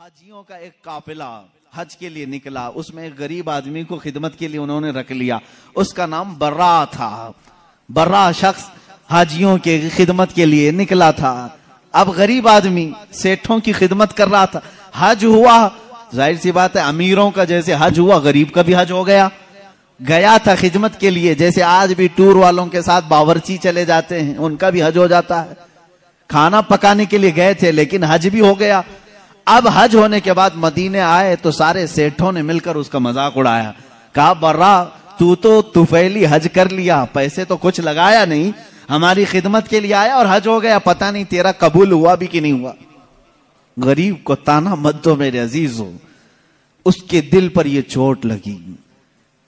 حاجیوں کا ایک قافلہ حج کے لیے نکلا، اس میں ایک غریب آدمی کو خدمت کے لیے انہوں نے رکھ لیا، اس کا نام برا تھا۔ برا شخص حاجیوں کے خدمت کے لیے نکلا تھا۔ اب غریب آدمی سیٹھوں کی خدمت کر رہا تھا، حج ہوا، ظاہر سی بات ہے امیروں کا جیسے حج ہوا غریب کا بھی حج ہو گیا۔ گیا تھا خدمت کے لیے، جیسے آج بھی ٹور والوں کے ساتھ باورچی چلے جاتے ہیں، ان کا بھی حج ہو جاتا ہے۔ کھانا پکانے کے لیے گئے تھے لیکن حج بھی ہو گیا۔ اب حج ہونے کے بعد مدینے آئے تو سارے سیٹھوں نے مل کر اس کا مذاق اڑایا، کہا برا تو طفیلی حج کر لیا، پیسے تو کچھ لگایا نہیں، ہماری خدمت کے لیے آیا اور حج ہو گیا، پتہ نہیں تیرا قبول ہوا بھی کہ نہیں ہوا۔ غریب کو تانا مت دو میرے عزیزو، اس کے دل پر یہ چوٹ لگی،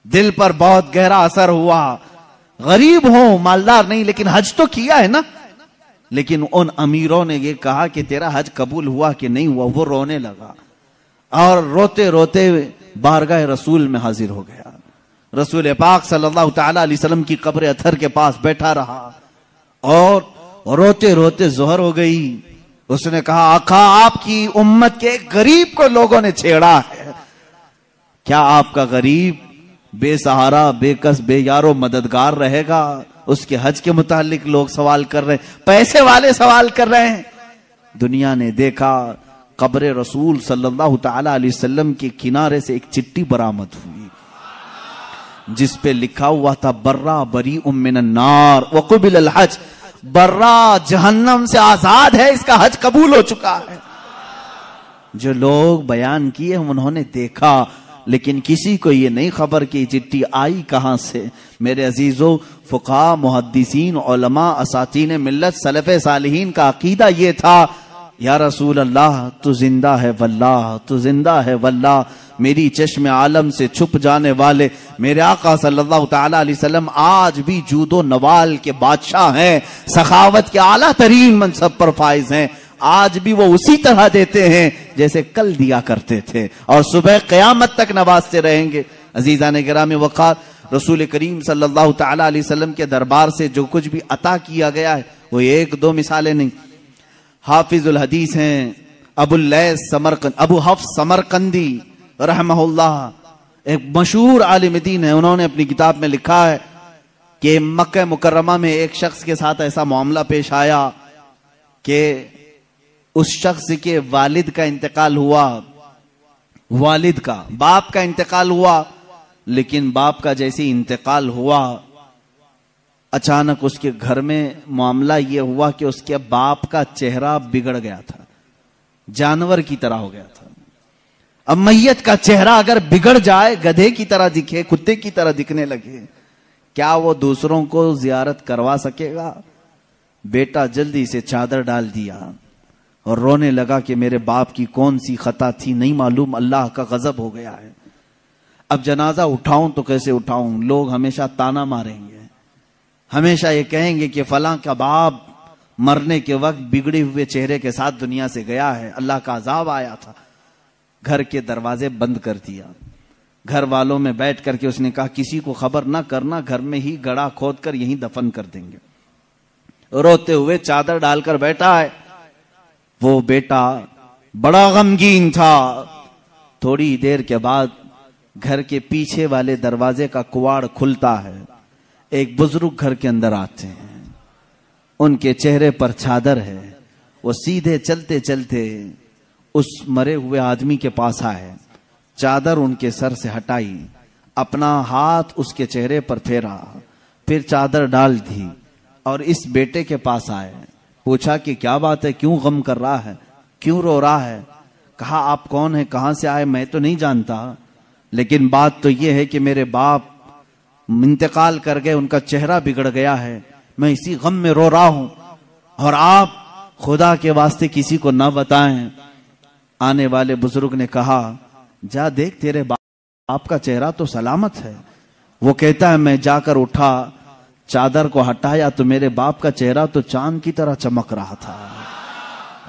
دل پر بہت گہرا اثر ہوا۔ غریب ہوں، مالدار نہیں، لیکن حج تو کیا ہے نا۔ لیکن ان امیروں نے یہ کہا کہ تیرا حج قبول ہوا کہ نہیں ہوا، وہ رونے لگا اور روتے روتے بارگاہ رسول میں حاضر ہو گیا۔ رسول پاک صلی اللہ تعالی علیہ وسلم کی قبر اطہر کے پاس بیٹھا رہا اور روتے روتے ظہر ہو گئی۔ اس نے کہا آقا آپ کی امت کے ایک غریب کو لوگوں نے چھیڑا ہے، کیا آپ کا غریب بے سہارا بے کس بے یارو مددگار رہے گا؟ اس کے حج کے متعلق لوگ سوال کر رہے ہیں، پیسے والے سوال کر رہے ہیں۔ دنیا نے دیکھا قبر رسول صلی اللہ تعالی علیہ وسلم کے کنارے سے ایک چٹھی برآمد ہوئی جس پہ لکھا ہوا تھا برا بریء من النار وقبل الحج، برا جہنم سے آزاد ہے، اس کا حج قبول ہو چکا ہے۔ جو لوگ بیان کیے انہوں نے دیکھا، لیکن کسی کو یہ نہیں خبر کہ چٹھی آئی کہاں سے۔ میرے عزیزو، فقہاء، محدثین، علماء، اساتین ملت، سلف صالحین کا عقیدہ یہ تھا، یا رسول اللہ تو زندہ ہے واللہ، تو زندہ ہے واللہ، میری چشم عالم سے چھپ جانے والے میرے آقا صلی اللہ تعالی علیہ وسلم آج بھی جود و نوال کے بادشاہ ہیں، سخاوت کے اعلیٰ ترین منصب پر فائز ہیں۔ آج بھی وہ اسی طرح دیتے ہیں جیسے کل دیا کرتے تھے، اور صبح قیامت تک نوازتے رہیں گے۔ عزیزان گرامی وقار، رسول کریم صلی اللہ تعالی علیہ وسلم کے دربار سے جو کچھ بھی عطا کیا گیا ہے وہ ایک دو مثالیں نہیں۔ حافظ الحدیث ہیں ابو حفص سمرقندی رحمہ اللہ، ایک مشہور عالم دین ہے، انہوں نے اپنی کتاب میں لکھا ہے کہ مکہ مکرمہ میں ایک شخص کے ساتھ ایسا معاملہ پیش آیا کہ اس شخص کے والد کا انتقال ہوا، والد کا، باپ کا انتقال ہوا، لیکن باپ کا جیسے انتقال ہوا اچانک اس کے گھر میں معاملہ یہ ہوا کہ اس کے باپ کا چہرہ بگڑ گیا تھا، جانور کی طرح ہو گیا تھا۔ اب میت کا چہرہ اگر بگڑ جائے، گدھے کی طرح دکھے، کتے کی طرح دکھنے لگے، کیا وہ دوسروں کو زیارت کروا سکے گا؟ بیٹا جلدی سے چادر ڈال دیا اور رونے لگا کہ میرے باپ کی کون سی خطا تھی نہیں معلوم، اللہ کا غضب ہو گیا ہے۔ اب جنازہ اٹھاؤں تو کیسے اٹھاؤں؟ لوگ ہمیشہ تانا ماریں گے، ہمیشہ یہ کہیں گے کہ فلاں کا باپ مرنے کے وقت بگڑے ہوئے چہرے کے ساتھ دنیا سے گیا ہے، اللہ کا عذاب آیا تھا۔ گھر کے دروازے بند کر دیا، گھر والوں میں بیٹھ کر کے اس نے کہا کسی کو خبر نہ کرنا، گھر میں ہی گڑھا کھود کر یہیں دفن کر دیں گے۔ روتے ہوئے چادر ڈال کر بیٹھا ہے، وہ بیٹا بڑا غمگین تھا۔ تھوڑی دیر کے بعد گھر کے پیچھے والے دروازے کا کواڑ کھلتا ہے، ایک بزرگ گھر کے اندر آتے ہیں، ان کے چہرے پر چادر ہے، وہ سیدھے چلتے چلتے اس مرے ہوئے آدمی کے پاس آئے، چادر ان کے سر سے ہٹائی، اپنا ہاتھ اس کے چہرے پر پھیرا، پھر چادر ڈال دی اور اس بیٹے کے پاس آئے، پوچھا کہ کیا بات ہے، کیوں غم کر رہا ہے، کیوں رو رہا ہے؟ کہا آپ کون ہیں، کہاں سے آئے؟ میں تو نہیں جانتا، لیکن بات تو یہ ہے کہ میرے باپ انتقال کر گئے، ان کا چہرہ بگڑ گیا ہے، میں اسی غم میں رو رہا ہوں، اور آپ خدا کے واسطے کسی کو نہ بتائیں۔ آنے والے بزرگ نے کہا جا دیکھ تیرے باپ کا چہرہ تو سلامت ہے۔ وہ کہتا ہے میں جا کر اٹھا، چادر کو ہٹایا تو میرے باپ کا چہرہ تو چاند کی طرح چمک رہا تھا۔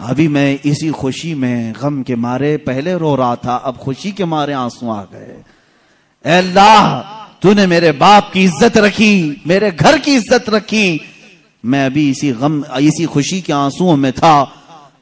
ابھی میں اسی خوشی میں غم کے مارے پہلے رو رہا تھا، اب خوشی کے مارے آنسو آ گئے۔ اے اللہ تو نے میرے باپ کی عزت رکھی، میرے گھر کی عزت رکھی، میں ابھی اسی خوشی کے آنسوؤں میں تھا،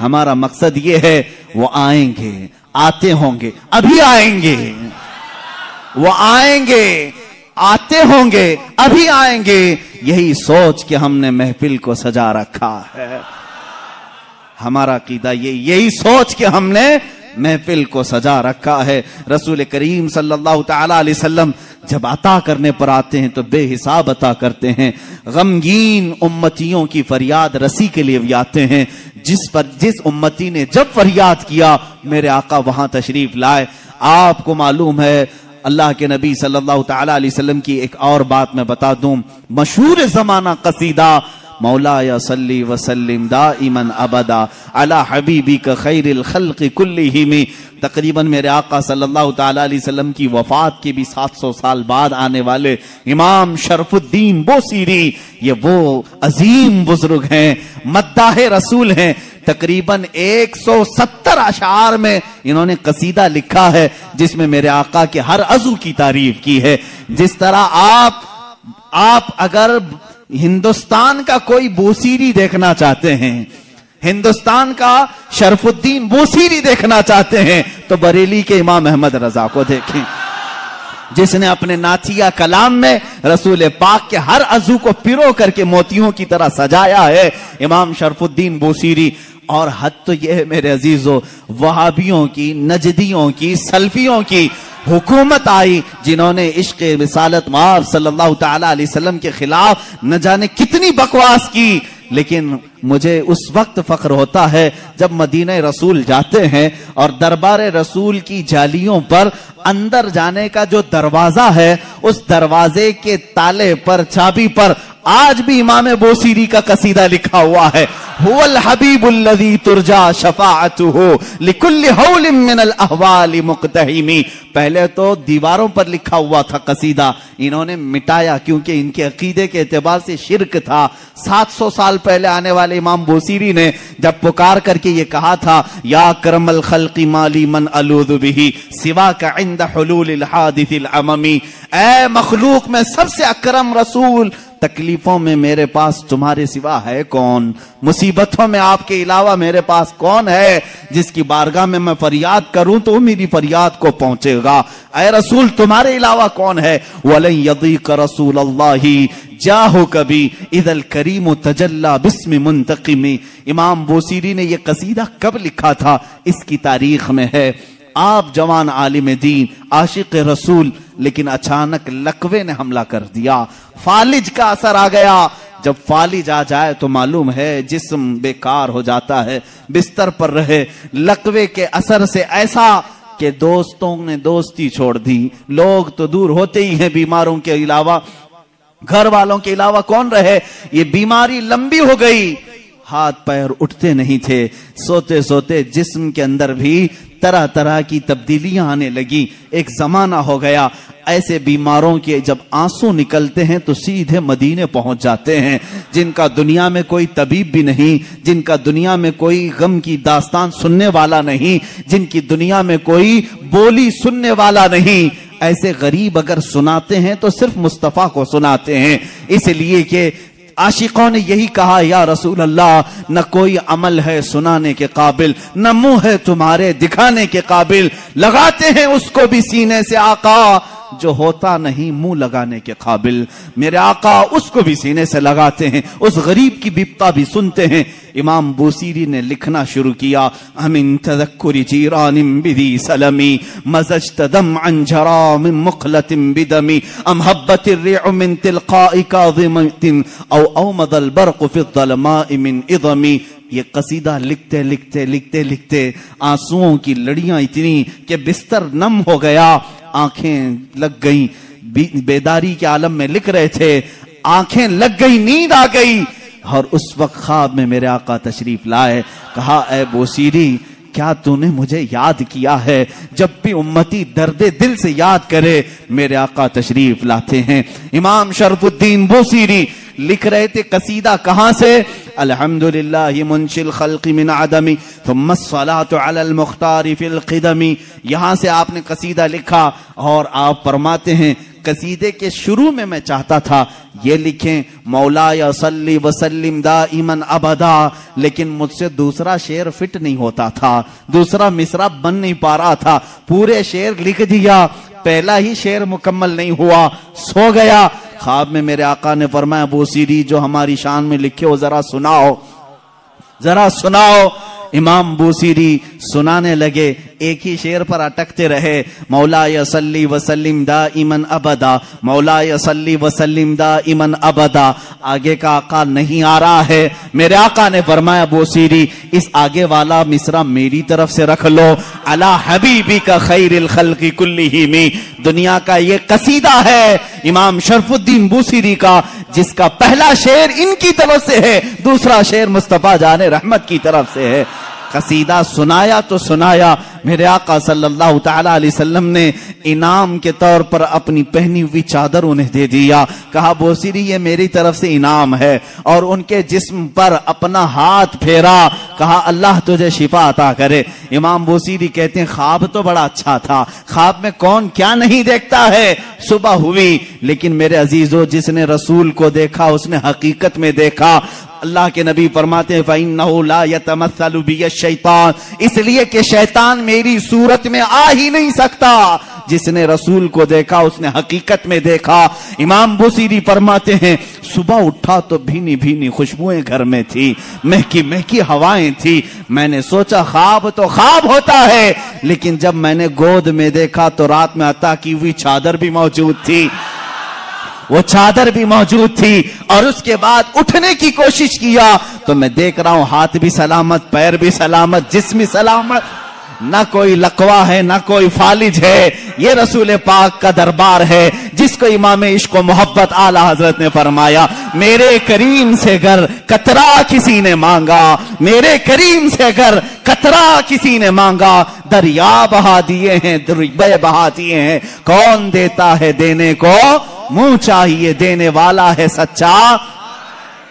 ہمارا مقصد یہ ہے وہ آئیں گے، آتے ہوں گے، ابھی آئیں گے، وہ آئیں گے، آتے ہوں گے، ابھی آئیں گے، یہی سوچ کے ہم نے محفل کو سجا رکھا ہے۔ ہمارا عقیدہ یہی سوچ کے ہم نے محفل کو سجا رکھا ہے۔ رسول کریم صلی اللہ تعالی علیہ وسلم جب عطا کرنے پر آتے ہیں تو بے حساب عطا کرتے ہیں۔ غمگین امتیوں کی فریاد رسی کے لیے بھی آتے ہیں۔ جس امتی نے جب فریاد کیا میرے آقا وہاں تشریف لائے۔ آپ کو معلوم ہے اللہ کے نبی صلی اللہ تعالی علیہ وسلم کی ایک اور بات میں بتا دوں، مشہور زمانہ قصیدہ مولاي صلی وسلم دائما ابدا علی حبیبک خیر الخلق کلہم، تقریباً میرے آقا صلی اللہ تعالی علیہ وسلم کی وفات کے بھی 700 سال بعد آنے والے امام شرف الدین بوصیری، یہ وہ عظیم بزرگ ہیں، مداح رسول ہیں۔ تقریباً 170 اشعار میں انہوں نے قصیدہ لکھا ہے جس میں میرے آقا کے ہر عضو کی تعریف کی ہے۔ جس طرح آپ اگر ہندوستان کا کوئی بوصیری دیکھنا چاہتے ہیں، ہندوستان کا شرف الدین بوصیری دیکھنا چاہتے ہیں تو بریلی کے امام احمد رضا کو دیکھیں، جس نے اپنے نعتیہ کلام میں رسول پاک کے ہر عضو کو پیرو کر کے موتیوں کی طرح سجایا ہے، امام شرف الدین بوصیری۔ اور حد تو یہ ہے میرے عزیزو، وہابیوں کی، نجدیوں کی، سلفیوں کی حکومت آئی جنہوں نے عشق رسالت مآب صلی اللہ تعالی علیہ وسلم کے خلاف نہ جانے کتنی بکواس کی، لیکن مجھے اس وقت فخر ہوتا ہے جب مدینہ رسول جاتے ہیں اور دربار رسول کی جالیوں پر اندر جانے کا جو دروازہ ہے اس دروازے کے تالے پر، چابی پر آج بھی امام بوصیری کا قصیدہ لکھا ہوا ہے، هو الحبیب الذی ترجا شفاعته لکل حول من الاحوال مقتحم۔ پہلے تو دیواروں پر لکھا ہوا تھا قصیدہ، انہوں نے مٹایا کیونکہ ان کے عقیدے کے اعتبار سے شرک تھا۔ 700 سال پہلے آنے والے امام بوصیری نے جب پکار کر کے یہ کہا تھا، یا کرم الخلق مالی من الوذ به سواک عند حلول الحادث العممی، اے مخلوق میں سب سے اکرم رسول، تکلیفوں میں میرے پاس تمہارے سوا ہے کون؟ مصیبتوں میں آپ کے علاوہ میرے پاس کون ہے جس کی بارگاہ میں میں فریاد کروں تو میری فریاد کو پہنچے گا؟ اے رسول تمہارے علاوہ کون ہے؟ وَلَن يَضِيقَ رَسُولَ اللَّهِ جَاهُ كَبِي اِذَا الْكَرِيمُ تَجَلَّى بِاسْمِ مُنْتَقِمِ۔ امام بوصیری نے یہ قصیدہ کب لکھا تھا اس کی تاریخ میں ہے۔ آپ جوان عالم دین، عاشق رسول، لیکن اچانک لقوے نے حملہ کر دیا، فالج کا اثر آ گیا۔ جب فالج آ جائے تو معلوم ہے جسم بیکار ہو جاتا ہے، بستر پر رہے، لقوے کے اثر سے ایسا کہ دوستوں نے دوستی چھوڑ دی، لوگ تو دور ہوتے ہی ہیں، بیماروں کے علاوہ گھر والوں کے علاوہ کون رہے؟ یہ بیماری لمبی ہو گئی، ہاتھ پیر اٹھتے نہیں تھے، سوتے سوتے جسم کے اندر بھی طرح طرح کی تبدیلیاں آنے لگی۔ ایک زمانہ ہو گیا ایسے بیماروں کے جب آنسو نکلتے ہیں تو سیدھے مدینے پہنچ جاتے ہیں، جن کا دنیا میں کوئی طبیب بھی نہیں، جن کا دنیا میں کوئی غم کی داستان سننے والا نہیں، جن کی دنیا میں کوئی بولی سننے والا نہیں، ایسے غریب اگر سناتے ہیں تو صرف مصطفیٰ کو سناتے ہیں، اس لیے کہ عاشقوں نے یہی کہا، یا رسول اللہ نہ کوئی عمل ہے سنانے کے قابل، نہ منہ ہے تمہارے دکھانے کے قابل، لگاتے ہیں اس کو بھی سینے سے آقا جو ہوتا نہیں منہ لگانے کے قابل۔ میرے آقا اس کو بھی سینے سے لگاتے ہیں، اس غریب کی بپتا بھی سنتے ہیں۔ امام بوصیری نے لکھنا شروع کیا، امن تذکر جیران بذی سلمی مزجت دمعا جرا من مقلت بدمی ام حبت الرع من تلقاء کاظمت او اومض البرق فی الظلماء من اظمی۔ یہ قصیدہ لکھتے لکھتے لکھتے لکھتے آنسوؤں کی لڑیاں اتنی کہ بستر نم ہو گیا، آنکھیں لگ گئیں، بیداری کے عالم میں لکھ رہے تھے، آنکھیں لگ گئی، نیند آ گئی، اور اس وقت خواب میں میرے آقا تشریف لائے، کہا اے بوصیری کیا تو نے مجھے یاد کیا ہے؟ جب بھی امتی درد دل سے یاد کرے میرے آقا تشریف لاتے ہیں۔ امام شرف الدین بوصیری لکھ رہے تھے قصیدہ کہاں سے؟ الحمدللہ منشی الخلق من عدمی ثم الصلاة علی المختار فی القدمی، یہاں سے آپ نے قصیدہ لکھا اور آپ فرماتے ہیں قصیدے کے شروع میں چاہتا تھا یہ لکھیں مولا یا صلی وسلم دائما ابدا، لیکن مجھ سے دوسرا شعر فٹ نہیں ہوتا تھا، دوسرا مصرع بن نہیں پا رہا تھا، پورے شعر لکھ دیا، پہلا ہی شعر مکمل نہیں ہوا، سو گیا۔ خواب میں میرے آقا نے فرمایا بوسیری جو ہماری شان میں لکھے ہو ذرا سناؤ، ذرا سناؤ۔ امام بوسیری سنانے لگے، ایک ہی شعر پر اٹکتے رہے، مولا صلی وسلم دائما ابدا، مولا صلی وسلم دائما ابدا۔ آگے کا آقا نہیں آ رہا ہے، میرے آقا نے فرمایا بوسیری اس آگے والا مصرع میری طرف سے رکھ لو، علی حبیبی کا خیر الخلق کلہم، دنیا کا یہ قصیدہ ہے امام شرف الدین بوسیری کا، جس کا پہلا شعر ان کی طرف سے ہے، دوسرا شعر مصطفیٰ جان رحمت کی طرف سے ہے۔ قصیدہ سنایا تو سنایا، میرے آقا صلی اللہ تعالی علیہ وسلم نے انعام کے طور پر اپنی پہنی ہوئی چادر انہیں دے دیا، کہا بوسیری یہ میری طرف سے انعام ہے، اور ان کے جسم پر اپنا ہاتھ پھیرا، کہا اللہ تجھے شفا عطا کرے۔ امام بوسیری کہتے ہیں خواب تو بڑا اچھا تھا، خواب میں کون کیا نہیں دیکھتا ہے۔ صبح ہوئی، لیکن میرے عزیزو جس نے رسول کو دیکھا اس نے حقیقت میں دیکھا۔ اللہ کے نبی فرماتے ہیں فَإِنَّهُ لَا يَتَمَثَّلُ بِيَ الشَّيْطَانِ، اس لیے کہ شیطان میری صورت میں آ ہی نہیں سکتا۔ جس نے رسول کو دیکھا اس نے حقیقت میں دیکھا۔ امام بوسیری فرماتے ہیں صبح اٹھا تو بھینی بھینی خوشبوئیں گھر میں تھی، مہکی مہکی ہوائیں تھی، میں نے سوچا خواب تو خواب ہوتا ہے، لیکن جب میں نے گود میں دیکھا تو رات میں عطا کی ہوئی چادر بھی موجود تھی، وہ چادر بھی موجود تھی، اور اس کے بعد اٹھنے کی کوشش کیا تو میں دیکھ رہا ہوں ہاتھ بھی سلامت، پیر بھی سلامت، جسم بھی سلامت، نہ کوئی لقوا ہے نہ کوئی فالج ہے، یہ رسول پاک کا دربار ہے جس کو امام عشق و محبت اعلی حضرت نے فرمایا میرے کریم سے گر قطرہ کسی نے مانگا، میرے کریم سے گر قطرہ کسی نے مانگا، دریا بہا دیے ہیں دریا بہا دیے ہیں، کون دیتا ہے دینے کو منہ چاہیے، دینے والا ہے سچا۔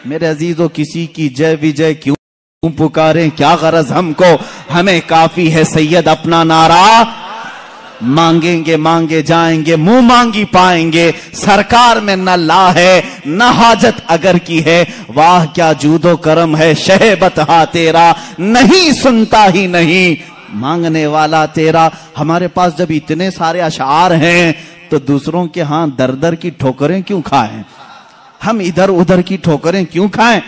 میرے عزیزو کسی کی جے وجے کیوں پکاریں، کیا غرض ہم کو، ہمیں کافی ہے سید اپنا نعرہ، مانگیں گے مانگے جائیں گے، منہ مانگی پائیں گے، سرکار میں نہ لا ہے نہ حاجت اگر کی ہے، واہ کیا جود و کرم ہے شہ بتہا تیرا، نہیں سنتا ہی نہیں مانگنے والا تیرا۔ ہمارے پاس جب اتنے سارے اشعار ہیں تو دوسروں کے ہاں در در کی ٹھوکریں کیوں کھائیں، ہم ادھر ادھر کی ٹھوکریں کیوں کھائیں،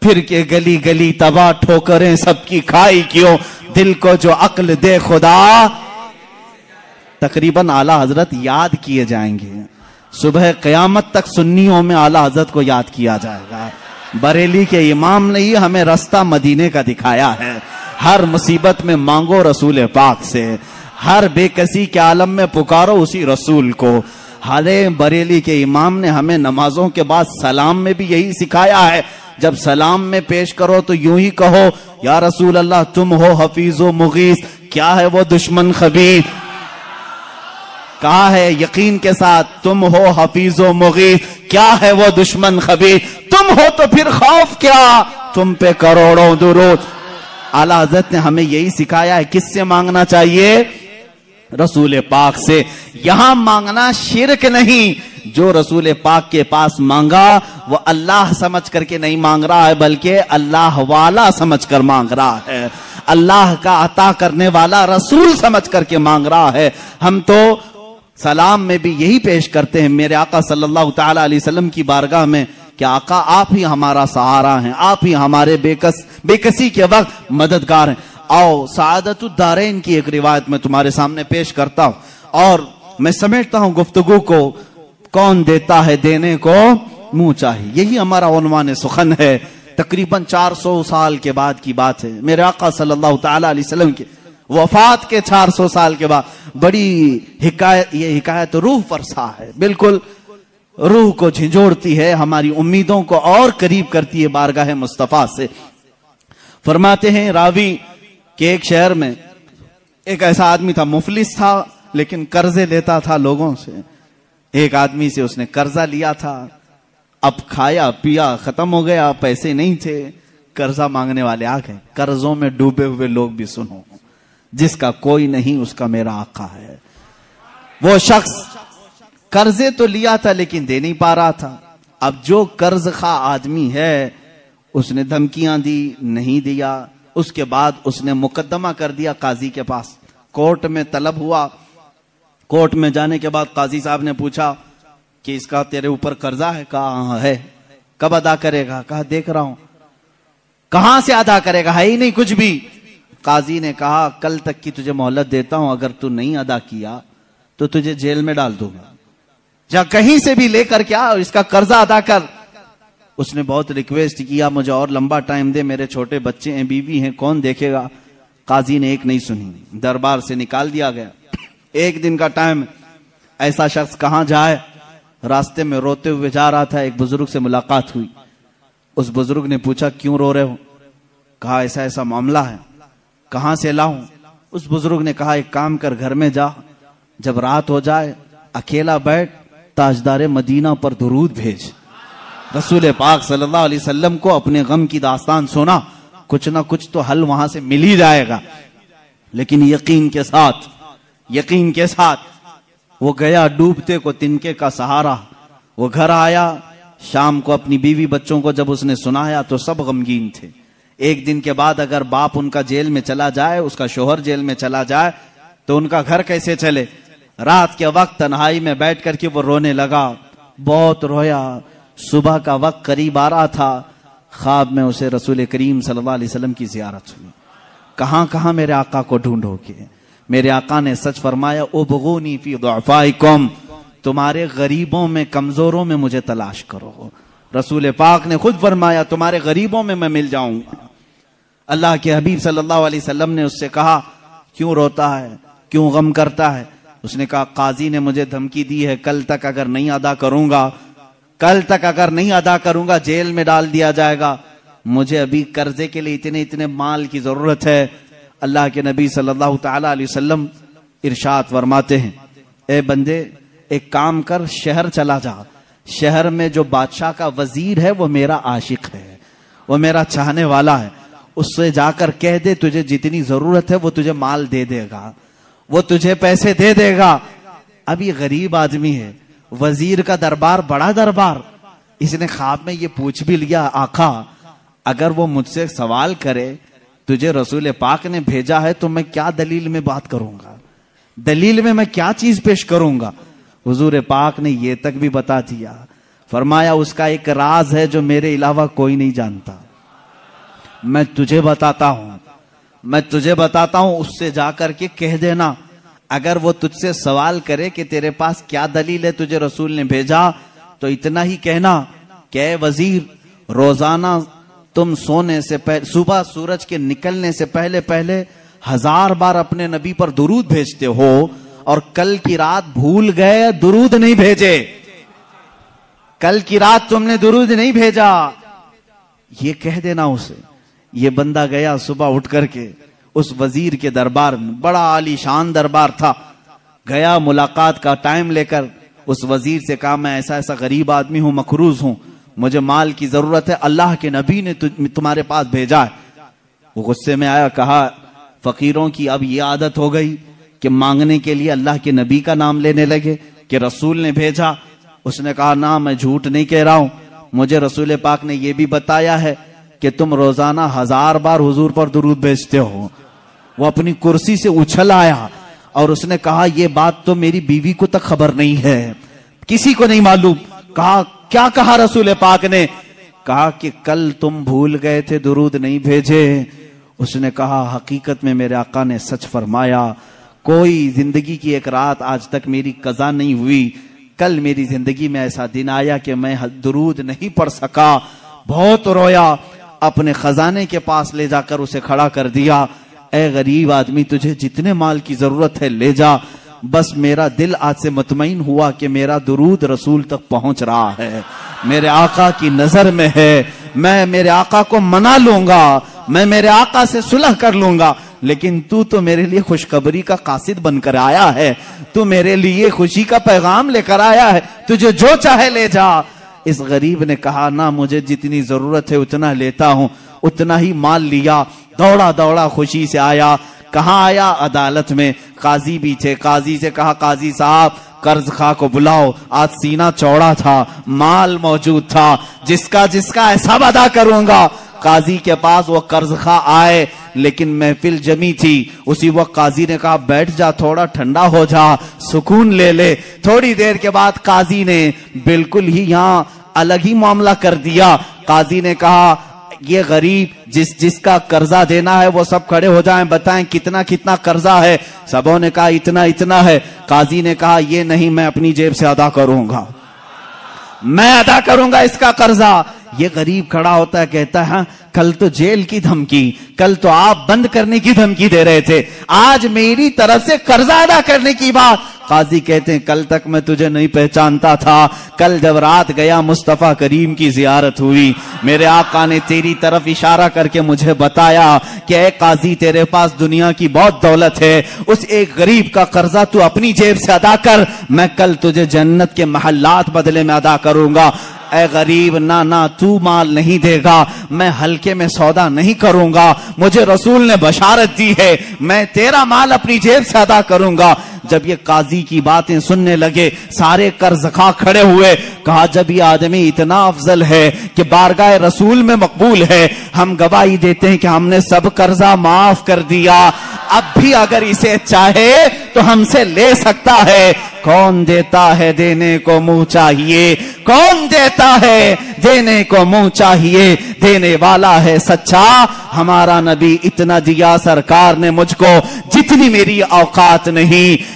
پھر کے گلی گلی تباہ ٹھوکریں سب کی کھائی کیوں، دل کو جو عقل دے خدا۔ تقریباً اعلی حضرت یاد کیے جائیں گے، صبح قیامت تک سنیوں میں اعلی حضرت کو یاد کیا جائے گا۔ بریلی کے امام نے ہی ہمیں رستہ مدینے کا دکھایا ہے، ہر مصیبت میں مانگو رسول پاک سے، ہر بے کسی کے عالم میں پکارو اسی رسول کو۔ حالے بریلی کے امام نے ہمیں نمازوں کے بعد سلام میں بھی یہی سکھایا ہے، جب سلام میں پیش کرو تو یوں ہی کہو یا رسول اللہ تم ہو حفیظ و مغیث، کیا ہے وہ دشمن خبیث، کہا ہے یقین کے ساتھ تم ہو حفیظ و مغیث، کیا ہے وہ دشمن خبیث، تم ہو تو پھر خوف کیا، تم پہ کروڑوں درود۔ اعلی حضرت نے ہمیں یہی سکھایا ہے، کس سے مانگنا چاہیے، رسول پاک سے۔ یہاں مانگنا شرک نہیں، جو رسول پاک کے پاس مانگا وہ اللہ سمجھ کر کے نہیں مانگ رہا ہے، بلکہ اللہ والا سمجھ کر مانگ رہا ہے، اللہ کا عطا کرنے والا رسول سمجھ کر کے مانگ رہا ہے۔ ہم تو سلام میں بھی یہی پیش کرتے ہیں میرے آقا صلی اللہ تعالی علیہ وسلم کی بارگاہ میں کہ آقا آپ ہی ہمارا سہارا ہیں، آپ ہی ہمارے بے کسی کے وقت مددگار ہیں۔ آؤ سعادت الدارین کی ایک روایت میں تمہارے سامنے پیش کرتا ہوں، اور میں سمیٹتا ہوں گفتگو کو، کون دیتا ہے دینے کو منہ چاہیے، یہی ہمارا عنوان سخن ہے۔ تقریباً 400 سال کے بعد کی بات ہے، میرے آقا صلی اللہ تعالی علیہ وسلم کی وفات کے 400 سال کے بعد بڑی حکایت، یہ حکایت روح فرسا ہے، بالکل روح کو جھنجھوڑتی ہے، ہماری امیدوں کو اور قریب کرتی ہے بارگاہ مصطفیٰ سے۔ فرماتے ہیں راوی کہ ایک شہر میں ایک ایسا آدمی تھا، مفلس تھا لیکن قرضے لیتا تھا لوگوں سے۔ ایک آدمی سے اس نے قرضہ لیا تھا، اب کھایا پیا ختم ہو گیا، پیسے نہیں تھے، قرضہ مانگنے والے آ گئے۔ قرضوں میں ڈوبے ہوئے لوگ بھی سنو، جس کا کوئی نہیں اس کا میرا آقا ہے۔ وہ شخص قرضے تو لیا تھا لیکن دے نہیں پا رہا تھا. اب جو قرض خواہ آدمی ہے اس نے دھمکیاں دی, نہیں دیا. اس کے بعد اس نے مقدمہ کر دیا قاضی کے پاس, کورٹ میں طلب ہوا. کورٹ میں جانے کے بعد قاضی صاحب نے پوچھا کہ اس کا تیرے اوپر قرضہ ہے؟ کہا ہاں ہے. کب ادا کرے گا؟ کہا دیکھ رہا ہوں. کہاں سے ادا کرے گا؟ ہے ہی نہیں کچھ بھی. قاضی نے کہا کل تک کی تجھے مہلت دیتا ہوں, اگر تو نہیں ادا کیا تو تجھے جیل میں ڈال دوں گا. جا کہیں سے بھی لے کر کیا اس کا قرضہ ادا کر. اس نے بہت ریکویسٹ کیا مجھے اور لمبا ٹائم دے, میرے چھوٹے بچے ہیں, بیوی ہیں, کون دیکھے گا. قاضی نے ایک نہیں سنی, دربار سے نکال دیا گیا. ایک دن کا ٹائم, ایسا شخص کہاں جائے, راستے میں روتے ہوئے جا رہا تھا. ایک بزرگ سے ملاقات ہوئی. اس بزرگ نے پوچھا کیوں رو رہے ہو؟ کہا ایسا ایسا معاملہ ہے. کہاں سے لاؤں؟ اس بزرگ نے کہا ایک کام کر, گھر میں جا, جب رات ہو جائے اکیلا بیٹھ, تاجدار مدینہ پر درود بھیج. رسول پاک صلی اللہ علیہ وسلم کو اپنے غم کی داستان سنا, کچھ نہ کچھ تو حل وہاں سے مل ہی جائے گا. لیکن یقین کے ساتھ وہ گیا, ڈوبتے کو تنکے کا سہارا. وہ گھر آیا, شام کو اپنی بیوی بچوں کو جب اس نے سنایا تو سب غمگین تھے. ایک دن کے بعد اگر باپ ان کا جیل میں چلا جائے, اس کا شوہر جیل میں چلا جائے تو ان کا گھر کیسے چلے. رات کے وقت تنہائی میں بیٹھ کر کے وہ رونے لگا, بہت رویا. صبح کا وقت قریب آ رہا تھا, خواب میں اسے رسول کریم صلی اللہ علیہ وسلم کی زیارت ہوئی. کہاں کہاں میرے آقا کو ڈھونڈو گے. میرے آقا نے سچ فرمایا, ابغونی فی ضعفائکم, تمہارے غریبوں میں, کمزوروں میں مجھے تلاش کرو. رسول پاک نے خود فرمایا تمہارے غریبوں میں میں مل جاؤں گا. اللہ کے حبیب صلی اللہ علیہ وسلم نے اس سے کہا کیوں روتا ہے, کیوں غم کرتا ہے؟ اس نے کہا قاضی نے مجھے دھمکی دی ہے, کل تک اگر نہیں ادا کروں گا جیل میں ڈال دیا جائے گا. مجھے ابھی قرضے کے لیے اتنے مال کی ضرورت ہے. اللہ کے نبی صلی اللہ تعالی علیہ وسلم ارشاد فرماتے ہیں, اے بندے ایک کام کر, شہر چلا جا. شہر میں جو بادشاہ کا وزیر ہے وہ میرا عاشق ہے, وہ میرا چاہنے والا ہے. اس سے جا کر کہہ دے تجھے جتنی ضرورت ہے وہ تجھے مال دے دے گا, وہ تجھے پیسے دے دے گا. اب یہ غریب آدمی ہے, وزیر کا دربار بڑا دربار. اس نے خواب میں یہ پوچھ بھی لیا, آقا اگر وہ مجھ سے سوال کرے تجھے رسول پاک نے بھیجا ہے تو میں کیا دلیل میں بات کروں گا, دلیل میں کیا چیز پیش کروں گا. حضور پاک نے یہ تک بھی بتا دیا, فرمایا اس کا ایک راز ہے جو میرے علاوہ کوئی نہیں جانتا, میں تجھے بتاتا ہوں, اس سے جا کر کے کہہ دینا. اگر وہ تجھ سے سوال کرے کہ تیرے پاس کیا دلیل ہے تجھے رسول نے بھیجا, تو اتنا ہی کہنا کہ اے وزیر, روزانہ تم سونے سے پہلے, صبح سورج کے نکلنے سے پہلے 1000 بار اپنے نبی پر درود بھیجتے ہو, اور کل کی رات بھول گئے درود نہیں بھیجے, کل کی رات تم نے درود نہیں بھیجا, یہ کہہ دینا اسے. یہ بندہ گیا صبح اٹھ کر کے اس وزیر کے دربار میں, بڑا عالی شان دربار تھا. گیا ملاقات کا ٹائم لے کر اس وزیر سے کہا میں ایسا غریب آدمی ہوں, مقروض ہوں, مجھے مال کی ضرورت ہے, اللہ کے نبی نے تمہارے پاس بھیجا ہے. وہ غصے میں آیا, کہا فقیروں کی اب یہ عادت ہو گئی کہ مانگنے کے لیے اللہ کے نبی کا نام لینے لگے کہ رسول نے بھیجا. اس نے کہا نہ, میں جھوٹ نہیں کہہ رہا ہوں, مجھے رسول پاک نے یہ بھی بتایا ہے کہ تم روزانہ 1000 بار حضور پر درود بھیجتے ہو. وہ اپنی کرسی سے اچھل آیا اور اس نے کہا یہ بات تو میری بیوی کو تک خبر نہیں ہے, کسی کو نہیں معلوم. کہا کیا کہا رسول پاک نے؟ کہا کہ کل تم بھول گئے تھے, درود نہیں بھیجے. اس نے کہا حقیقت میں میرے آقا نے سچ فرمایا, کوئی زندگی کی ایک رات آج تک میری قضا نہیں ہوئی. کل میری زندگی میں ایسا دن آیا کہ میں درود نہیں پڑھ سکا, بہت رویا, اپنے خزانے کے پاس لے جا کر اسے کھڑا کر دیا. اے غریب آدمی, تجھے جتنے مال کی ضرورت ہے لے جا, بس میرا دل آج سے مطمئن ہوا کہ میرا درود رسول تک پہنچ رہا ہے, میرے آقا کی نظر میں ہے, میں میرے آقا کو منا لوں گا, میں میرے آقا سے صلح کر لوں گا. لیکن تو میرے لیے خوشخبری کا قاصد بن کر آیا ہے, تو میرے لیے خوشی کا پیغام لے کر آیا ہے, تجھے جو چاہے لے جا. اس غریب نے کہا نہ, مجھے جتنی ضرورت ہے اتنا لیتا ہوں. اتنا ہی مال لیا, دوڑا دوڑا خوشی سے آیا. کہاں آیا؟ عدالت میں. قاضی بھی تھے, قاضی سے کہا قاضی صاحب قرض خواہ کو بلاؤ، آج سینہ چوڑا تھا، مال موجود تھا، جس کا حساب ادا کروں گا۔ قاضی کے پاس وہ قرض خواہ آئے، لیکن محفل جمی تھی، اسی وقت قاضی نے کہا بیٹھ جا، تھوڑا ٹھنڈا ہو جا، سکون لے لے۔ تھوڑی دیر کے بعد قاضی نے بالکل ہی یہاں الگ ہی معاملہ کر دیا۔ قاضی نے کہا یہ غریب جس کا قرضہ دینا ہے وہ سب کھڑے ہو جائیں، بتائیں کتنا قرضہ ہے۔ سبوں نے کہا اتنا ہے۔ قاضی نے کہا یہ نہیں، میں اپنی جیب سے ادا کروں گا، میں ادا کروں گا اس کا قرضہ۔ یہ غریب کھڑا ہوتا ہے، کہتا ہے ہاں کل تو جیل کی دھمکی، کل تو آپ بند کرنے کی دھمکی دے رہے تھے، آج میری طرف سے قرضہ ادا کرنے کی بات۔ قاضی کہتے ہیں کل تک میں تجھے نہیں پہچانتا تھا، کل جب رات گیا مصطفیٰ کریم کی زیارت ہوئی، میرے آقا نے تیری طرف اشارہ کر کے مجھے بتایا کہ اے قاضی تیرے پاس دنیا کی بہت دولت ہے، اس ایک غریب کا قرضہ تو اپنی جیب سے ادا کر، میں کل تجھے جنت کے محلات بدلے میں ادا کروں گا۔ اے غریب نہ تو مال نہیں دے گا، میں ہلکے میں سودا نہیں کروں گا، مجھے رسول نے بشارت دی ہے، میں تیرا مال اپنی جیب سے ادا کروں گا۔ جب یہ قاضی کی باتیں سننے لگے سارے قرض خواہ کھڑے ہوئے، کہا جب یہ آدمی اتنا افضل ہے کہ بارگاہ رسول میں مقبول ہے، ہم گواہی دیتے ہیں کہ ہم نے سب قرضہ معاف کر دیا، اب بھی اگر اسے چاہے تو ہم سے لے سکتا ہے۔ کون دیتا ہے دینے کو منہ چاہیے، کون دیتا ہے دینے کو منہ چاہیے، دینے والا ہے سچا ہمارا نبی، اتنا دیا سرکار نے مجھ کو جتنی میری اوقات نہیں،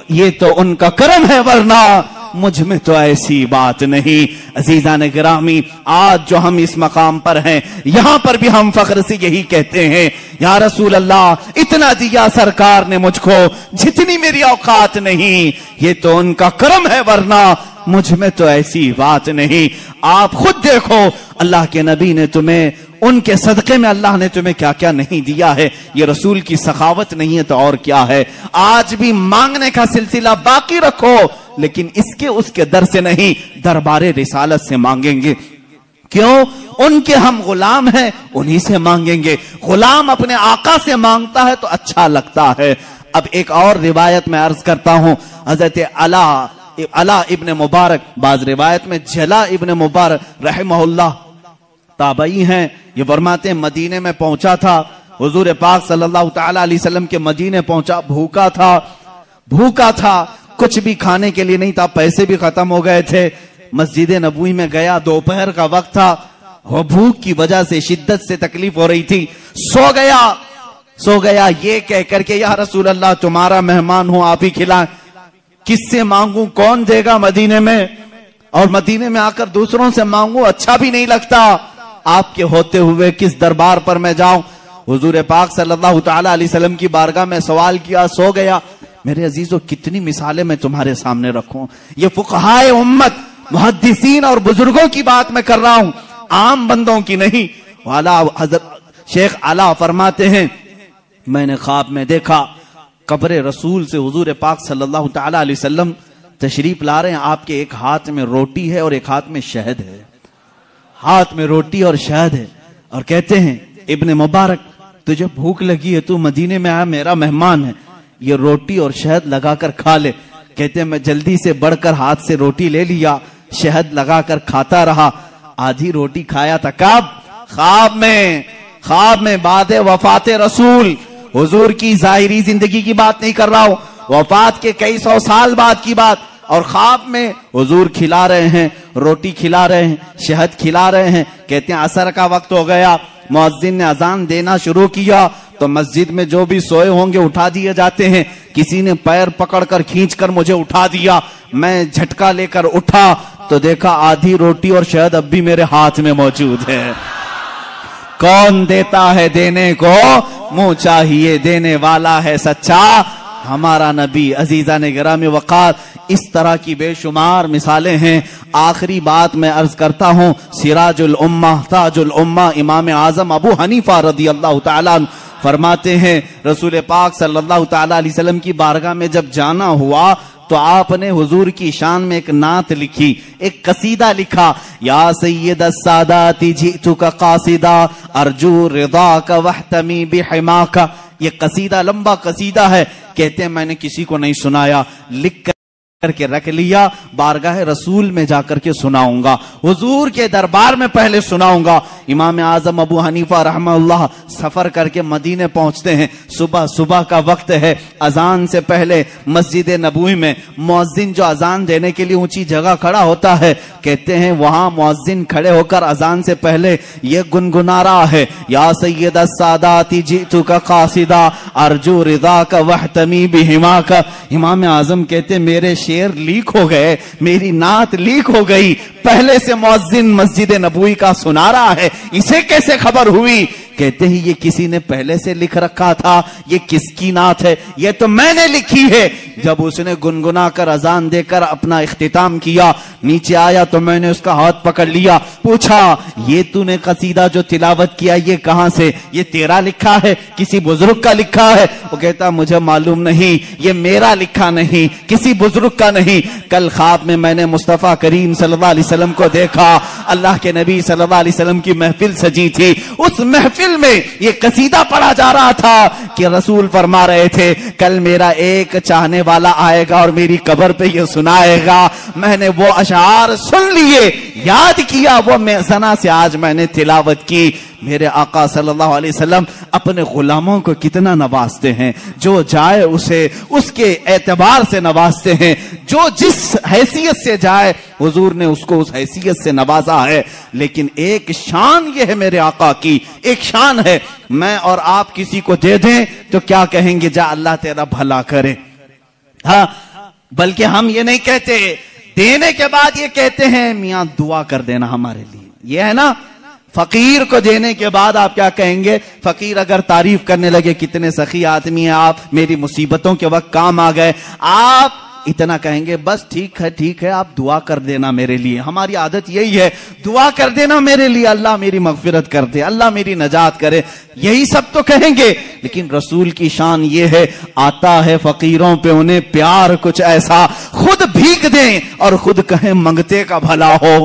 یہ تو ان کا کرم ہے ورنہ مجھ میں تو ایسی بات نہیں۔ عزیزان گرامی، آج جو ہم اس مقام پر ہیں، یہاں پر بھی ہم فخر سے یہی کہتے ہیں یا رسول اللہ اتنا دیا سرکار نے مجھ کو جتنی میری اوقات نہیں، یہ تو ان کا کرم ہے ورنہ مجھ میں تو ایسی بات نہیں۔ آپ خود دیکھو اللہ کے نبی نے تمہیں، ان کے صدقے میں اللہ نے تمہیں کیا کیا نہیں دیا ہے، یہ رسول کی سخاوت نہیں ہے تو اور کیا ہے۔ آج بھی مانگنے کا سلسلہ باقی رکھو، لیکن اس کے در سے نہیں، دربار رسالت سے مانگیں گے۔ کیوں؟ ان کے ہم غلام ہیں، انہی سے مانگیں گے۔ غلام اپنے آقا سے مانگتا ہے تو اچھا لگتا ہے۔ اب ایک اور روایت میں عرض کرتا ہوں، حضرت علا ابن مبارک، بعض روایت میں جلا ابن مبارک رحمہ اللہ تابعی ہیں، یہ فرماتے ہیں مدینے میں پہنچا تھا، حضور پاک صلی اللہ تعالی علیہ وسلم کے مدینے پہنچا، بھوکا تھا، کچھ بھی کھانے کے لیے نہیں تھا، پیسے بھی ختم ہو گئے تھے۔ مسجد نبوی میں گیا، دوپہر کا وقت تھا، وہ بھوک کی وجہ سے شدت سے تکلیف ہو رہی تھی، سو گیا یہ کہہ کر کے یا رسول اللہ تمہارا مہمان ہوں، آپ ہی کھلائیں۔ کس سے مانگوں، کون دے گا مدینے میں، اور مدینے میں آ کر دوسروں سے مانگوں اچھا بھی نہیں لگتا، آپ کے ہوتے ہوئے کس دربار پر میں جاؤں۔ حضور پاک صلی اللہ تعالی علیہ وسلم کی بارگاہ میں سوال کیا، سو گیا۔ میرے عزیزو کتنی مثالیں میں تمہارے سامنے رکھوں، یہ فقہائے امت، محدثین اور بزرگوں کی بات میں کر رہا ہوں، عام بندوں کی نہیں۔ حضرت شیخ علا فرماتے ہیں میں نے خواب میں دیکھا قبر رسول سے حضور پاک صلی اللہ تعالی علیہ وسلم تشریف لا رہے ہیں، آپ کے ایک ہاتھ میں روٹی ہے اور ایک ہاتھ میں شہد ہے، ہاتھ میں روٹی اور شہد ہے، اور کہتے ہیں ابن مبارک تجھے بھوک لگی ہے، تو مدینے میں آیا، میرا مہمان ہے، یہ روٹی اور شہد لگا کر کھا لے۔ کہتے ہیں میں جلدی سے بڑھ کر ہاتھ سے روٹی لے لیا، شہد لگا کر کھاتا رہا، آدھی روٹی کھایا تھا، کب؟ خواب میں بعد وفات رسول، حضور کی ظاہری زندگی کی بات نہیں کر رہا ہوں، وفات کے کئی سو سال بعد کی بات، اور خواب میں حضور کھلا رہے ہیں، روٹی کھلا رہے ہیں، شہد کھلا رہے ہیں۔ کہتے ہیں عصر کا وقت ہو گیا، مؤذن نے اذان دینا شروع کیا تو مسجد میں جو بھی سوئے ہوں گے اٹھا دیے جاتے ہیں، کسی نے پیر پکڑ کر کھینچ کر مجھے اٹھا دیا، میں جھٹکا لے کر اٹھا تو دیکھا آدھی روٹی اور شہد اب بھی میرے ہاتھ میں موجود ہے۔ کون دیتا ہے دینے کو منہ چاہیے، دینے والا ہے سچا ہمارا نبی۔ عزیزان گرامی وقار، اس طرح کی بے شمار مثالیں ہیں۔ آخری بات میں عرض کرتا ہوں، سراج الامہ تاج الامہ امام اعظم ابو حنیفہ رضی اللہ تعالیٰ عنہ فرماتے ہیں رسول پاک صلی اللہ تعالیٰ علیہ وسلم کی بارگاہ میں جب جانا ہوا تو آپ نے حضور کی شان میں ایک نعت لکھی، ایک قصیدہ لکھا، یا سید السادات جئتک قاصدا ارجو رضاک واحتمی بحماک۔ یہ قصیدہ لمبا قصیدہ ہے، کہتے ہیں میں نے کسی کو نہیں سنایا، لکھ کر کر کے رکھ لیا، بارگاہ رسول میں جا کر کے سناؤں گا، حضور کے دربار میں پہلے سناؤں گا۔ امام اعظم ابو حنیفہ رحمہ اللہ سفر کر کے مدینے پہنچتے ہیں، صبح کا وقت ہے، اذان سے پہلے مسجد نبوی میں مؤذن جو اذان دینے کے لیے اونچی جگہ کھڑا ہوتا ہے، کہتے ہیں وہاں مؤذن کھڑے ہو کر اذان سے پہلے یہ گنگنا رہا ہے، یا سید السادات جئتک قاصدا ارجو رضاک واحتمی بہماک۔ امام اعظم کہتے میرے شعر لیک ہو گئے، میری نعت لیک ہو گئی، پہلے سے مؤذن مسجد نبوی کا سنا رہا ہے، اسے کیسے خبر ہوئی؟ کہتے ہیں یہ کسی نے پہلے سے لکھ رکھا تھا، یہ کس کی نعت ہے؟ یہ تو میں نے لکھی ہے۔ جب اس نے گنگنا کر اذان دے کر اپنا اختتام کیا، نیچے آیا تو میں نے اس کا ہاتھ پکڑ لیا، پوچھا یہ تو نے قصیدہ جو تلاوت کیا یہ کہاں سے؟ یہ تیرا لکھا ہے کسی بزرگ کا لکھا ہے؟ وہ کہتا مجھے معلوم نہیں، یہ میرا لکھا نہیں، کسی بزرگ کا نہیں۔ کل خواب میں نے مصطفیٰ کریم صلی اللہ علیہ وسلم کو دیکھا، اللہ کے نبی صلی اللہ علیہ وسلم کی محفل سجی تھی، اس محفل میں یہ قصیدہ پڑھا جا رہا تھا کہ رسول فرما رہے تھے کل میرا ایک چاہنے والا آئے گا اور میری قبر پہ یہ سنائے گا۔ میں نے وہ اشعار سن لیے، یاد کیا، وہ ثنا سے آج میں نے تلاوت کی۔ میرے آقا صلی اللہ علیہ وسلم اپنے غلاموں کو کتنا نوازتے ہیں، جو جائے اسے اس کے اعتبار سے نوازتے ہیں، جو جس حیثیت سے جائے حضور نے اس کو اس حیثیت سے نوازا ہے۔ لیکن ایک شان یہ ہے میرے آقا کی، ایک شان ہے، میں اور آپ کسی کو دے دیں تو کیا کہیں گے؟ جا اللہ تیرا بھلا کرے۔ ہاں، بلکہ ہم یہ نہیں کہتے، دینے کے بعد یہ کہتے ہیں میاں دعا کر دینا ہمارے لیے۔ یہ ہے نا، فقیر کو دینے کے بعد آپ کیا کہیں گے؟ فقیر اگر تعریف کرنے لگے کتنے سخی آدمی ہیں آپ، میری مصیبتوں کے وقت کام آ گئے، آپ اتنا کہیں گے بس ٹھیک ہے آپ دعا کر دینا میرے لیے۔ ہماری عادت یہی ہے، دعا کر دینا میرے لیے، اللہ میری مغفرت کر دے، اللہ میری نجات کرے، یہی سب تو کہیں گے۔ لیکن رسول کی شان یہ ہے، آتا ہے فقیروں پہ انہیں پیار کچھ ایسا، خود بھیک دیں اور خود کہیں منگتے کا بھلا ہو۔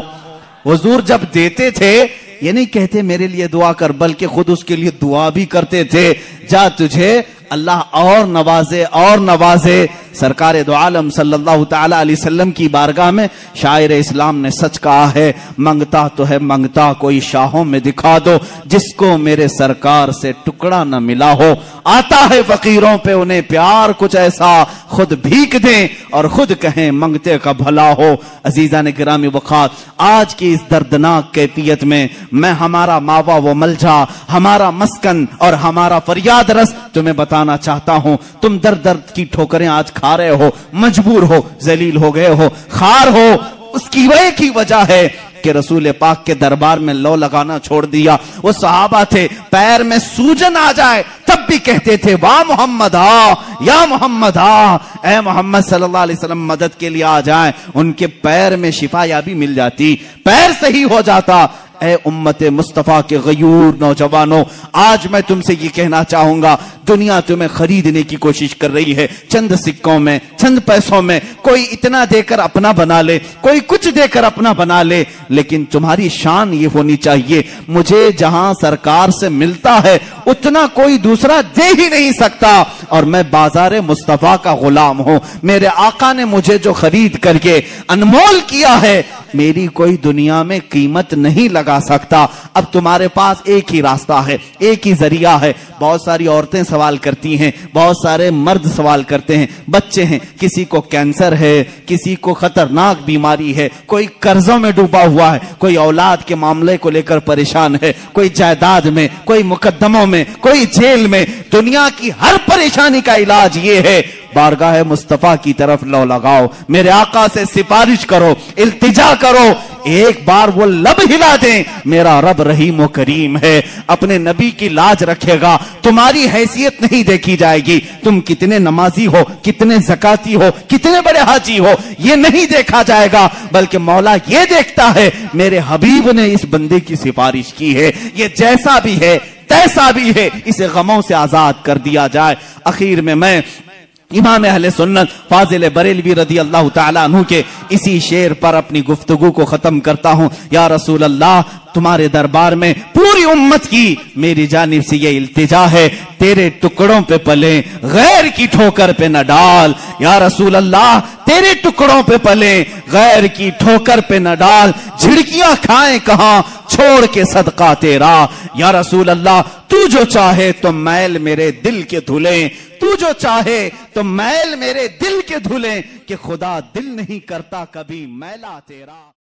حضور جب دیتے تھے یہ نہیں کہتے میرے لیے دعا کر، بلکہ خود اس کے لیے دعا بھی کرتے تھے، جا تجھے اللہ اور نوازے اور نوازے۔ سرکار دو عالم صلی اللہ تعالی علیہ وسلم کی بارگاہ میں شاعر اسلام نے سچ کہا ہے، منگتا تو ہے منگتا کوئی شاہوں میں دکھا دو، جس کو میرے سرکار سے ٹکڑا نہ ملا ہو۔ آتا ہے فقیروں پہ انہیں پیار کچھ ایسا، خود بھیک دیں اور خود کہیں منگتے کا بھلا ہو۔ عزیزان گرامی وقات، آج کی اس دردناک کیفیت میں میں ہمارا ماوا و ملجا، ہمارا مسکن اور ہمارا فریاد رس تمہیں بتانا چاہتا ہوں۔ تم درد کی ٹھوکریں آج کھا رہے ہو، مجبور ہو، ذلیل ہو گئے ہو، خار ہو، اس کی وجہ ہے کہ رسول پاک کے دربار میں لو لگانا چھوڑ دیا۔ وہ صحابہ تھے، پیر میں سوجن آ جائے تب بھی کہتے تھے واہ محمد آ، یا محمد آ، اے محمد صلی اللہ علیہ وسلم مدد کے لیے آ جائیں۔ ان کے پیر میں شفا یابی مل جاتی، پیر صحیح ہو جاتا۔ اے امت مصطفیٰ کے غیور نوجوانوں، آج میں تم سے یہ کہنا چاہوں گا، دنیا تمہیں خریدنے کی کوشش کر رہی ہے، چند سکوں میں، چند پیسوں میں، کوئی اتنا دے کر اپنا بنا لے، کوئی کچھ دے کر اپنا بنا لے، لیکن تمہاری شان یہ ہونی چاہیے، مجھے جہاں سرکار سے ملتا ہے اتنا کوئی دوسرا دے ہی نہیں سکتا، اور میں بازار مصطفیٰ کا غلام ہوں، میرے آقا نے مجھے جو خرید کر کے انمول کیا ہے، میری کوئی دنیا میں قیمت نہیں لگا سکتا۔ اب تمہارے پاس ایک ہی راستہ ہے، ایک ہی ذریعہ ہے۔ بہت ساری عورتیں سوال کرتی ہیں، بہت سارے مرد سوال کرتے ہیں، بچے ہیں، کسی کو کینسر ہے، کسی کو خطرناک بیماری ہے، کوئی قرضوں میں ڈوبا ہوا ہے، کوئی اولاد کے معاملے کو لے کر پریشان ہے، کوئی جائیداد میں، کوئی مقدموں میں، کوئی جیل میں۔ دنیا کی ہر پریشانی کا علاج یہ ہے، بارگاہ مصطفیٰ کی طرف لو لگاؤ، میرے آقا سے سفارش کرو، التجا کرو، ایک بار وہ لب ہلا دیں، میرا رب رحیم و کریم ہے، اپنے نبی کی لاج رکھے گا، تمہاری حیثیت نہیں دیکھی جائے گی، تم کتنے نمازی ہو، کتنے زکاتی ہو، کتنے بڑے حاجی ہو، یہ نہیں دیکھا جائے گا، بلکہ مولا یہ دیکھتا ہے میرے حبیب نے اس بندے کی سفارش کی ہے، یہ جیسا بھی ہے تیسا بھی ہے، اسے غموں سے آزاد کر دیا جائے۔ اخیر میں امام اہل سنت فاضل بریلوی رضی اللہ تعالیٰ عنہ کے اسی شعر پر اپنی گفتگو کو ختم کرتا ہوں۔ یا رسول اللہ، تمہارے دربار میں پوری امت کی میری جانب سے یہ التجا ہے، تیرے ٹکڑوں پہ پلیں، غیر کی ٹھوکر پہ نہ ڈال۔ یا رسول اللہ، تیرے ٹکڑوں پہ پلیں، غیر کی ٹھوکر پہ نہ ڈال، جھڑکیاں کھائیں کہاں، چھوڑ کے صدقہ تیرا۔ یا رسول اللہ، تو جو چاہے تو میل میرے دل کے دھلیں، تو جو چاہے تو میل میرے دل کے دھلیں، کہ خدا دل نہیں کرتا کبھی میلا تیرا۔